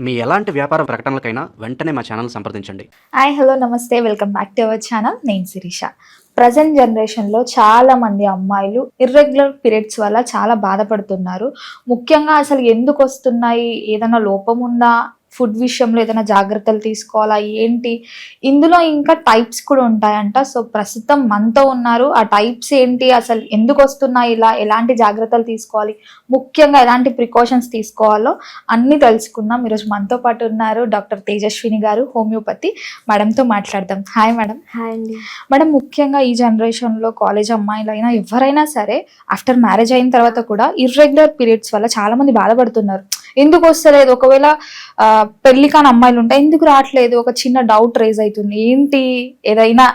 మీ ఎలాంటి వ్యాపార ప్రకటనలకైనా వెంటనే మా ఛానల్ సంప్రదించండి. హాయ్ హలో నమస్తే, welcome back to our channel. నేను శిరీష. ప్రజెంట్ జనరేషన్లో చాలా మంది అమ్మాయిలు ఇర్రెగ్యులర్ పీరియడ్స్ వల్ల చాలా బాధపడుతున్నారు. ముఖ్యంగా అసలు ఎందుకు వస్తున్నాయి, ఏదైనా లోపం ఉందా, ఫుడ్ విషయంలో ఏదైనా జాగ్రత్తలు తీసుకోవాలా ఏంటి, ఇందులో ఇంకా టైప్స్ కూడా ఉంటాయంట. సో ప్రస్తుతం మనతో ఉన్నారు. ఆ టైప్స్ ఏంటి, అసలు ఎందుకు వస్తున్నాయి, ఇలా ఎలాంటి జాగ్రత్తలు తీసుకోవాలి, ముఖ్యంగా ఎలాంటి ప్రికాషన్స్ తీసుకోవాలో అన్నీ తెలుసుకుందాం. ఈరోజు మనతో పాటు ఉన్నారు డాక్టర్ తేజస్విని గారు, హోమియోపతి. మేడంతో మాట్లాడదాం. Hi madam. హాయ్ అండి. మేడం, ముఖ్యంగా ఈ జనరేషన్లో కాలేజ్ అమ్మాయిలైనా ఎవరైనా సరే ఆఫ్టర్ మ్యారేజ్ అయిన తర్వాత కూడా ఇర్రెగ్యులర్ పీరియడ్స్ వల్ల చాలా మంది బాధపడుతున్నారు. ఎందుకు వస్తలేదు, ఒకవేళ పెళ్లి కాని అమ్మాయిలు ఉంటాయి ఎందుకు రావట్లేదు, ఒక చిన్న డౌట్ రేజ్ అవుతుంది. ఏంటి, ఏదైనా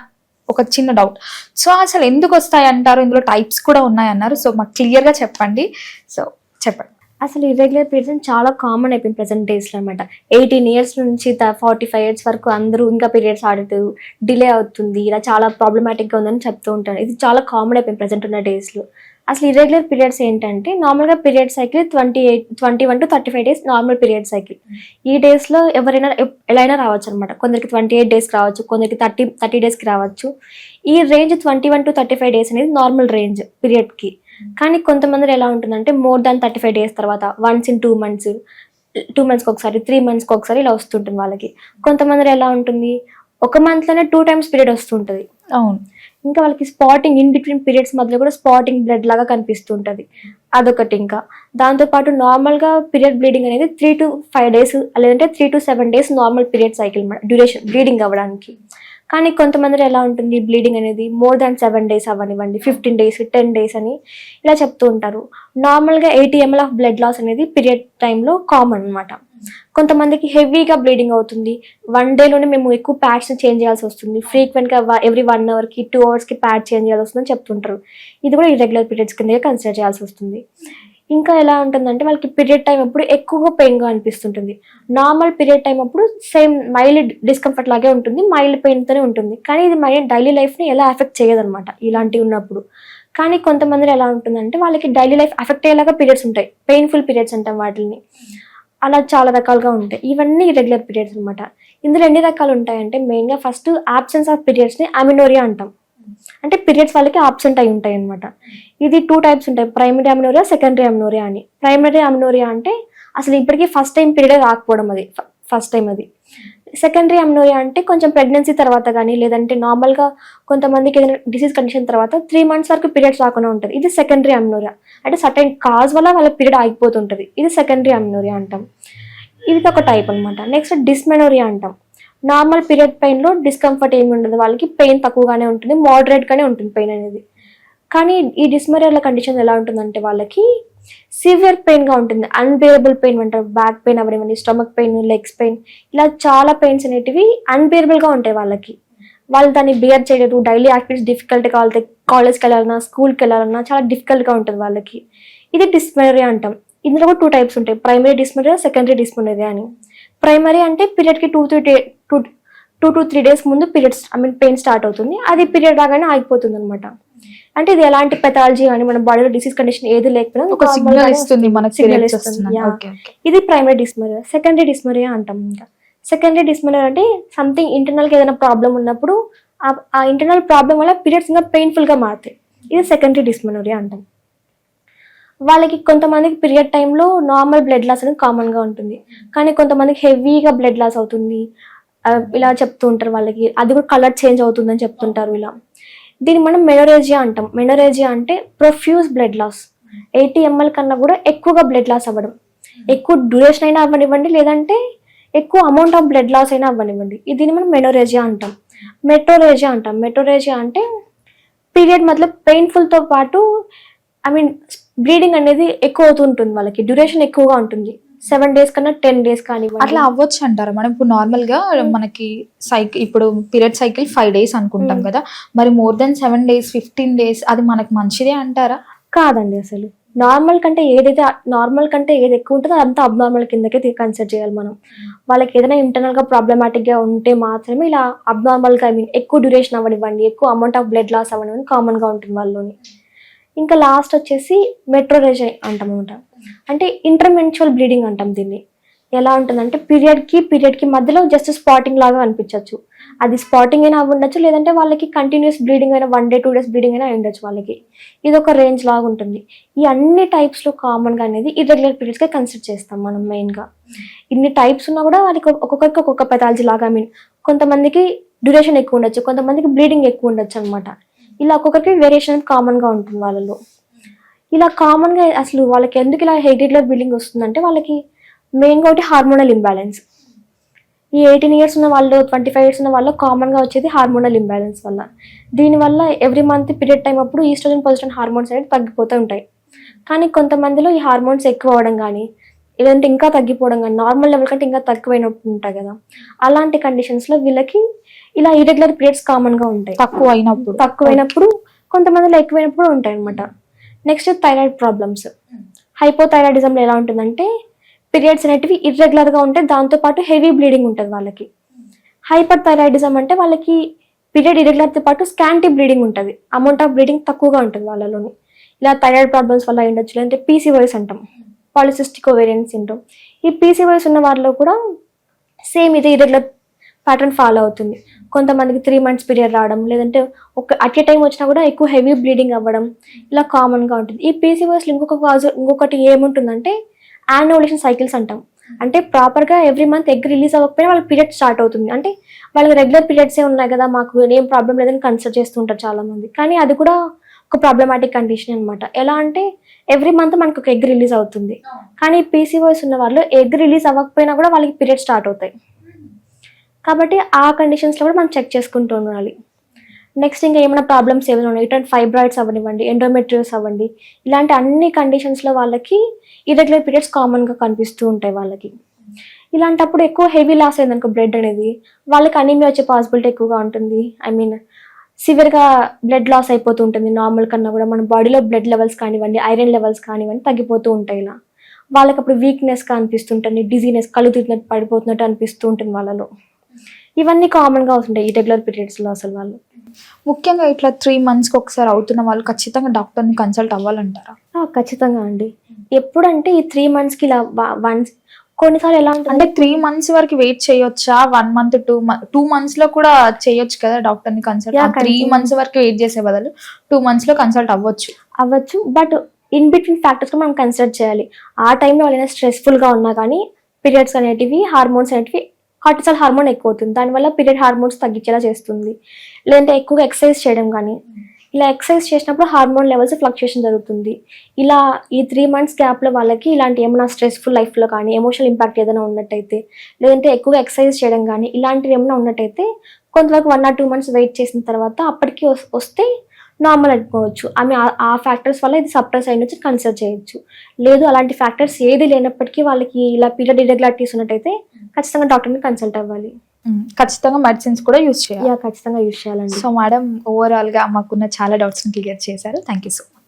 ఒక చిన్న డౌట్. సో అసలు ఎందుకు వస్తాయి అంటారు, ఇందులో టైప్స్ కూడా ఉన్నాయి అన్నారు. సో మాకు క్లియర్గా చెప్పండి. సో చెప్పండి. అసలు ఇర్రెగ్యులర్ పీరియడ్స్ చాలా కామన్ అయిపోయింది ప్రెసెంట్ డేస్లో అనమాట. 18 years నుంచి 45 years వరకు అందరూ ఇంకా పీరియడ్స్ ఆడదు, డిలే అవుతుంది, ఇలా చాలా ప్రాబ్లమాటిక్గా ఉందని చెప్తూ ఉంటారు. ఇది చాలా కామన్ అయిపోయింది ప్రెసెంట్ ఉన్న డేస్లో. అసలు ఇర్రెగ్యులర్ పీరియడ్స్ ఏంటంటే నార్మల్గా period cycle 21 to 35 days normal period cycle. ఈ డేస్లో ఎవరైనా ఎలా అయినా రావచ్చు అనమాట. కొందరికి 28 days రావచ్చు, కొందరికి 30 daysకి రావచ్చు. ఈ రేంజ్ 21 to 35 days అనేది నార్మల్ రేంజ్ పీరియడ్కి. కానీ కొంతమంది ఎలా ఉంటుందంటే మోర్ దాన్ 35 days తర్వాత వన్స్ ఇన్ 2 months, 2 monthsకి ఒకసారి, 3 monthsకి ఒకసారి ఇలా వస్తుంటుంది వాళ్ళకి. కొంతమంది ఎలా ఉంటుంది, ఒక మంత్లోనే 2 times పీరియడ్ వస్తుంటుంది. అవును. ఇంకా వాళ్ళకి స్పాటింగ్ ఇన్ బిట్వీన్ పీరియడ్స్ మధ్యలో కూడా స్పాటింగ్ బ్లడ్ లాగా కనిపిస్తుంటుంది. అదొకటి. ఇంకా దాంతోపాటు నార్మల్గా పీరియడ్ బ్లీడింగ్ అనేది 3 to 5 days లేదంటే 3 to 7 days normal period cycle duration bleeding అవ్వడానికి. కానీ కొంతమంది ఎలా ఉంటుంది, బ్లీడింగ్ అనేది మోర్ దాన్ 7 days అవ్వనివ్వండి, 15 days, 10 days అని ఇలా చెప్తూ ఉంటారు. నార్మల్గా 80 ml ఆఫ్ బ్లడ్ లాస్ అనేది పీరియడ్ టైంలో కామన్ అనమాట. కొంతమందికి హెవీగా బ్లీడింగ్ అవుతుంది, 1 dayలోనే మేము ఎక్కువ ప్యాడ్స్ని చేంజ్ చేయాల్సి వస్తుంది, ఫ్రీక్వెంట్గా ఎవ్రీ 1 hourకి 2 hoursకి ప్యాడ్ చేంజ్ చేయాల్సి వస్తుందని చెప్తుంటారు. ఇది కూడా ఇర్రెగ్యులర్ పీరియడ్స్ కింద కన్సిడర్ చేయాల్సి వస్తుంది. ఇంకా ఎలా ఉంటుందంటే వాళ్ళకి పీరియడ్ టైం అప్పుడు ఎక్కువగా పెయిన్గా అనిపిస్తుంటుంది. నార్మల్ పీరియడ్ టైం అప్పుడు సేమ్ మైల్డ్ డిస్కంఫర్ట్ లాగే ఉంటుంది, మైల్డ్ పెయిన్తోనే ఉంటుంది. కానీ ఇది మైల్డ్ డైలీ లైఫ్ని ఎలా ఎఫెక్ట్ చేయదనమాట ఇలాంటివి ఉన్నప్పుడు. కానీ కొంతమంది ఎలా ఉంటుందంటే వాళ్ళకి డైలీ లైఫ్ ఎఫెక్ట్ అయ్యేలాగా పీరియడ్స్ ఉంటాయి, పెయిన్ఫుల్ పీరియడ్స్ అంటాం వాటిని. అలా చాలా రకాలుగా ఉంటాయి. ఇవన్నీ ఇర్రెగ్యులర్ పీరియడ్స్ అనమాట. ఇందులో ఎన్ని రకాలు ఉంటాయంటే మెయిన్గా ఫస్ట్ ఆబ్సెన్స్ ఆఫ్ పీరియడ్స్ని అమినోరియా అంటాం. అంటే పీరియడ్స్ వాళ్ళకి ఆబ్సెంట్ అయి ఉంటాయి అనమాట. ఇది 2 types ఉంటాయి, ప్రైమరీ అమినోరియా, సెకండరీ అమినోరియా అని. ప్రైమరీ అమినోరియా అంటే అసలు ఇప్పటికీ ఫస్ట్ టైం పీరియడ్ రాకపోవడం, అది ఫస్ట్ టైం. అది సెకండరీ అమినోరియా అంటే కొంచెం ప్రెగ్నెన్సీ తర్వాత కానీ లేదంటే నార్మల్గా కొంతమందికి ఏదైనా డిసీజ్ కండిషన్ తర్వాత 3 months వరకు పీరియడ్స్ రాకుండా ఉంటుంది. ఇది సెకండరీ అమినోరియా. అంటే సర్టైన్ కాజ్ వల్ల వాళ్ళ పీరియడ్ ఆగిపోతుంటుంది. ఇది సెకండరీ అమినోరియా అంటాం. ఇది ఒక టైప్ అనమాట. నెక్స్ట్ డిస్మెనోరియా అంటాం. నార్మల్ పీరియడ్ పెయిన్లో డిస్కంఫర్ట్ ఏమి ఉండదు, వాళ్ళకి పెయిన్ తక్కువగానే ఉంటుంది, మోడరేట్గానే ఉంటుంది పెయిన్ అనేది. కానీ ఈ డిస్మెనోరియా కండిషన్ ఎలా ఉంటుందంటే వాళ్ళకి సివియర్ పెయిన్గా ఉంటుంది, అన్బేరబుల్ పెయిన్ అంటారు. బ్యాక్ పెయిన్ అవ్వనివ్వండి, స్టమక్ పెయిన్, లెగ్స్ పెయిన్, ఇలా చాలా పెయిన్స్ అనేటివి అన్బేరబుల్గా ఉంటాయి వాళ్ళకి. వాళ్ళు దాన్ని బేర్ చేయలేరు, డైలీ యాక్టివిటీస్ డిఫికల్ట్గా, వాళ్ళకి కాలేజ్కి వెళ్ళాలన్నా స్కూల్కి వెళ్ళాలన్నా చాలా డిఫికల్ట్గా ఉంటుంది వాళ్ళకి. ఇది డిస్మెనోరియా అంటాం. ఇందులో కూడా 2 types ఉంటాయి, ప్రైమరీ డిస్మెనోరియా, సెకండరీ డిస్మెనోరియా అని. ప్రైమరీ అంటే పీరియడ్కి 2 to 3 days ముందు పీరియడ్స్ పెయిన్ స్టార్ట్ అవుతుంది, అది పీరియడ్ రాగానే ఆగిపోతుంది అనమాట. అంటే ఇది ఎలాంటి పెథాలజీ కానీ మన బాడీలో డిసీజ్ కండిషన్ ఏది లేకపోయినా ఒక సిగ్నల్ ఇస్తుంది, మనకు సిగ్నల్ periods ఇస్తుంది. వస్తున్నాయి. Yeah. Okay, okay. ఇది ప్రైమరీ డిస్మెనోరియా. సెకండరీ డిస్మెనోరియా అంటాం. ఇంకా సెకండరీ డిస్మెనోరియా అంటే సంథింగ్ ఇంటర్నల్గా ఏదైనా ప్రాబ్లం ఉన్నప్పుడు ఆ ఇంటర్నల్ ప్రాబ్లం వల్ల పీరియడ్స్ ఇంకా పెయిన్ఫుల్గా మారుతాయి. ఇది సెకండరీ డిస్మెనోరియా అంటాం. వాళ్ళకి కొంతమందికి పీరియడ్ టైంలో నార్మల్ బ్లడ్ లాస్ అనేది కామన్గా ఉంటుంది, కానీ కొంతమందికి హెవీగా బ్లడ్ లాస్ అవుతుంది, ఇలా చెప్తూ ఉంటారు వాళ్ళకి. అది కూడా కలర్ చేంజ్ అవుతుందని చెప్తుంటారు ఇలా. దీన్ని మనం మెనోరేజియా అంటాం. మెనోరేజియా అంటే ప్రొఫ్యూజ్ బ్లడ్ లాస్, 80 ml కన్నా కూడా ఎక్కువగా బ్లడ్ లాస్ అవ్వడం, ఎక్కువ డ్యూరేషన్ అయినా అవ్వనివ్వండి లేదంటే ఎక్కువ అమౌంట్ ఆఫ్ బ్లడ్ లాస్ అయినా అవ్వనివ్వండి, దీన్ని మనం మెనోరేజియా అంటాం. మెట్రోరేజియా అంటాం. మెట్రోరేజియా అంటే పీరియడ్ మధ్యలో పెయిన్ఫుల్తో పాటు బ్లీడింగ్ అనేది ఎక్కువ అవుతుంటుంది, వాళ్ళకి డ్యూరేషన్ ఎక్కువగా ఉంటుంది, 7 days కన్నా 10 days కానివ్వండి. అట్లా అవ్వచ్చు అంటారా మనం? ఇప్పుడు నార్మల్ గా మనకి ఇప్పుడు పీరియడ్ సైకిల్ 5 days అనుకుంటాం కదా, మరి మోర్ దెన్ 7 days, 15 days అది మనకు మంచిదే అంటారా? కాదండి. అసలు నార్మల్ కంటే ఏది ఎక్కువ ఉంటుందో అంతా అబ్నార్మల్ కిందకే కన్సిడర్ చేయాలి మనం. వాళ్ళకి ఏదైనా ఇంటర్నల్గా ప్రాబ్లమాటిక్గా ఉంటే మాత్రమే ఇలా అబ్నార్మల్గా ఎక్కువ డ్యూరేషన్ అవ్వనివ్వండి, ఎక్కువ అమౌంట్ ఆఫ్ బ్లడ్ లాస్ అవ్వనివ్వండి కామన్గా ఉంటుంది వాళ్ళలోని. ఇంకా లాస్ట్ వచ్చేసి మెట్రోరేజియా అంటాం అనమాట. అంటే ఇంటర్మెన్చువల్ బ్లీడింగ్ అంటాం దీన్ని. ఎలా ఉంటుందంటే పీరియడ్కి మధ్యలో జస్ట్ స్పాటింగ్ లాగా అనిపించవచ్చు. అది స్పాటింగ్ అయినా ఉండొచ్చు, లేదంటే వాళ్ళకి కంటిన్యూస్ బ్లీడింగ్ అయినా 1 day 2 days బ్లీడింగ్ అయినా ఉండొచ్చు వాళ్ళకి. ఇది ఒక రేంజ్ లాగా ఉంటుంది. ఈ అన్ని టైప్స్లో కామన్గా అనేది ఇర్రెగ్యులర్ పీరియడ్స్గా కన్సిడర్ చేస్తాం మనం మెయిన్గా. ఇన్ని టైప్స్ ఉన్నా కూడా వాళ్ళకి ఒక్కొక్కరికి ఒక్కొక్క పెథాలజీ లాగా, కొంతమందికి డ్యూరేషన్ ఎక్కువ ఉండొచ్చు, కొంతమందికి బ్లీడింగ్ ఎక్కువ ఉండొచ్చు అనమాట. ఇలా ఒక్కొక్కరికి వేరియేషన్ కామన్గా ఉంటుంది వాళ్ళలో. ఇలా కామన్గా అసలు వాళ్ళకి ఎందుకు ఇలా ఇర్రెగ్యులర్ బ్లీడింగ్ వస్తుందంటే వాళ్ళకి మెయిన్గా ఒకటి హార్మోనల్ ఇంబ్యాలెన్స్. ఈ 18 years ఉన్న వాళ్ళు, 25 years ఉన్న వాళ్ళు కామన్గా వచ్చేది హార్మోనల్ ఇంబ్యాలెన్స్ వల్ల. దీనివల్ల ఎవ్రీ మంత్ పీరియడ్ టైం అప్పుడు ఈస్ట్రోజన్ ప్రొజెస్టెరాన్ హార్మోన్స్ అనేది తగ్గిపోతూ ఉంటాయి. కానీ కొంతమందిలో ఈ హార్మోన్స్ ఎక్కువ అవడం కానీ, లేదంటే ఇంకా తగ్గిపోవడం కానీ, నార్మల్ లెవెల్ కంటే ఇంకా తక్కువైనప్పుడు ఉంటాయి కదా, అలాంటి కండిషన్స్లో వీళ్ళకి ఇలా ఇర్రెగ్యులర్ పీరియడ్స్ కామన్గా ఉంటాయి. తక్కువైనప్పుడు కొంతమందిలో ఎక్కువైనప్పుడు ఉంటాయి అనమాట. Next thyroid problems. హైపోథైరాయిడిజంలో ఎలా ఉంటుందంటే పీరియడ్స్ అనేటివి ఇర్రెగ్యులర్గా ఉంటాయి, దాంతోపాటు హెవీ బ్లీడింగ్ ఉంటుంది వాళ్ళకి. హైపర్ థైరాయిడిజం అంటే వాళ్ళకి పీరియడ్ ఇర్రెగ్యులర్తో పాటు స్కాంటీ బ్లీడింగ్ ఉంటుంది, అమౌంట్ ఆఫ్ బ్లీడింగ్ తక్కువగా ఉంటుంది వాళ్ళలోని. ఇలా థైరాయిడ్ ప్రాబ్లమ్స్ వల్ల ఉండొచ్చు, లేదంటే పీసీఓఎస్ అంటాం, పాలిసిస్టిక్ ఓవేరియన్ సిండ్రోమ్. ఈ పీసీఓఎస్ ఉన్న వాళ్ళలో కూడా సేమ్ ఇది ఇర్రెగ్యులర్ ప్యాటర్న్ ఫాలో అవుతుంది. కొంతమందికి 3 months పీరియడ్ రావడం, లేదంటే అట్ ఏ టైం వచ్చినా కూడా ఎక్కువ హెవీ బ్లీడింగ్ అవ్వడం, ఇలా కామన్గా ఉంటుంది. ఈ పీసీఓఎస్లో ఇంకొకటి ఏముంటుందంటే యాన్యులేషన్ సైకిల్స్ అంటాం. అంటే ప్రాపర్గా ఎవ్రీ మంత్ ఎగ్ రిలీజ్ అవ్వకపోయినా వాళ్ళకి పీరియడ్ స్టార్ట్ అవుతుంది. అంటే వాళ్ళకి రెగ్యులర్ పీరియడ్సే ఉన్నాయి కదా, మాకు ఏం ప్రాబ్లం లేదని కన్సిడర్ చేస్తుంటారు చాలామంది. కానీ అది కూడా ఒక ప్రాబ్లమాటిక్ కండిషన్ అనమాట. ఎలా అంటే ఎవ్రీ మంత్ మనకు ఒక ఎగ్ రిలీజ్ అవుతుంది, కానీ పీసీఓఎస్ ఉన్న వాళ్ళు ఎగ్ రిలీజ్ అవ్వకపోయినా కూడా వాళ్ళకి పీరియడ్ స్టార్ట్ అవుతాయి. కాబట్టి ఆ కండిషన్స్లో కూడా మనం చెక్ చేసుకుంటూ ఉండాలి. నెక్స్ట్ ఇంకా ఏమైనా ప్రాబ్లమ్స్ ఏమైనా ఉన్నాయి, ఇటువంటి ఫైబ్రాయిడ్స్ అవ్వనివ్వండి, ఎండోమెట్రియోస్ అవ్వండి, ఇలాంటి అన్ని కండిషన్స్లో వాళ్ళకి ఇర్రెగ్యులర్ పీరియడ్స్ కామన్గా కనిపిస్తూ ఉంటాయి వాళ్ళకి. ఇలాంటప్పుడు ఎక్కువ హెవీ లాస్ అయిందనుకో బ్లడ్ అనేది, వాళ్ళకి అనీమియా వచ్చే పాసిబిలిటీ ఎక్కువగా ఉంటుంది. సివియర్గా బ్లడ్ లాస్ అయిపోతూ ఉంటుంది. నార్మల్ కన్నా కూడా మన బాడీలో బ్లడ్ లెవెల్స్ కానివ్వండి, ఐరన్ లెవెల్స్ కానివ్వండి తగ్గిపోతూ ఉంటాయి. ఇలా వాళ్ళకి అప్పుడు వీక్నెస్గా అనిపిస్తుంటుంది, డిజీనెస్, కళ్ళు తిరిగినట్టు పడిపోతున్నట్టు అనిపిస్తూ ఉంటుంది వాళ్ళలో. ఇవన్నీ కామన్గా వస్తుంటాయి ఇర్రెగ్యులర్ పీరియడ్స్లో. అసలు వాళ్ళు ముఖ్యంగా ఇట్లా 3 monthsకి ఒకసారి అవుతున్న వాళ్ళు ఖచ్చితంగా డాక్టర్ని కన్సల్ట్ అవ్వాలంటారా? ఖచ్చితంగా అండి. ఎప్పుడంటే ఈ 3 monthsకి ఇలా వన్స్, కొన్నిసార్లు ఎలా ఉంటుంది అంటే 3 months వరకు వెయిట్ చేయొచ్చా? 1 month 2 months లో కూడా చేయొచ్చు కదా డాక్టర్ని కన్సల్ట్? 3 months వరకు వెయిట్ చేసే బదులు 2 months లో కన్సల్ట్ అవ్వచ్చు. బట్ ఇన్ బిట్వీన్ ఫ్యాక్టర్స్ మనం కన్సిడర్ చేయాలి. ఆ టైంలో వాళ్ళైనా స్ట్రెస్ఫుల్గా ఉన్నా కానీ పీరియడ్స్ అనేటివి, హార్మోన్స్ అనేటివి, కార్టిసాల్ హార్మోన్ ఎక్కువ అవుతుంది, దానివల్ల పీరియడ్ హార్మోన్స్ తగ్గించేలా చేస్తుంది. లేదంటే ఎక్కువగా ఎక్సర్సైజ్ చేయడం కానీ, ఇలా ఎక్సర్సైజ్ చేసినప్పుడు హార్మోన్ లెవెల్స్ ఫ్లక్చుయేషన్ జరుగుతుంది. ఇలా ఈ 3 months గ్యాప్లో వాళ్ళకి ఇలాంటి ఏమైనా స్ట్రెస్ఫుల్ లైఫ్లో కానీ, ఎమోషనల్ ఇంపాక్ట్ ఏదైనా ఉన్నట్టయితే, లేదంటే ఎక్కువగా ఎక్సర్సైజ్ చేయడం కానీ, ఇలాంటివి ఏమైనా ఉన్నట్టయితే కొంతవరకు 1 or 2 months వెయిట్ చేసిన తర్వాత అప్పటికి వస్తే నార్మల్ అనుకోవచ్చు. ఆ ఫ్యాక్టర్స్ వల్ల ఇది సప్రెస్ అయినొచ్చి కన్సిడర్ చేయొచ్చు. లేదు అలాంటి ఫ్యాక్టర్స్ ఏది లేనప్పటికీ వాళ్ళకి ఇలా పీరియడ్ ఇర్రెగ్యులారిటీస్ ఉన్నట్టయితే ఖచ్చితంగా డాక్టర్ని కన్సల్ట్ అవ్వాలి. ఖచ్చితంగా మెడిసిన్స్ కూడా యూజ్ చేయాలి. ఖచ్చితంగా యూజ్ చేయాలండి. సో మేడం, ఓవరాల్గా మాకున్న చాలా డౌట్స్ని క్లియర్ చేశారు. Thank you so much.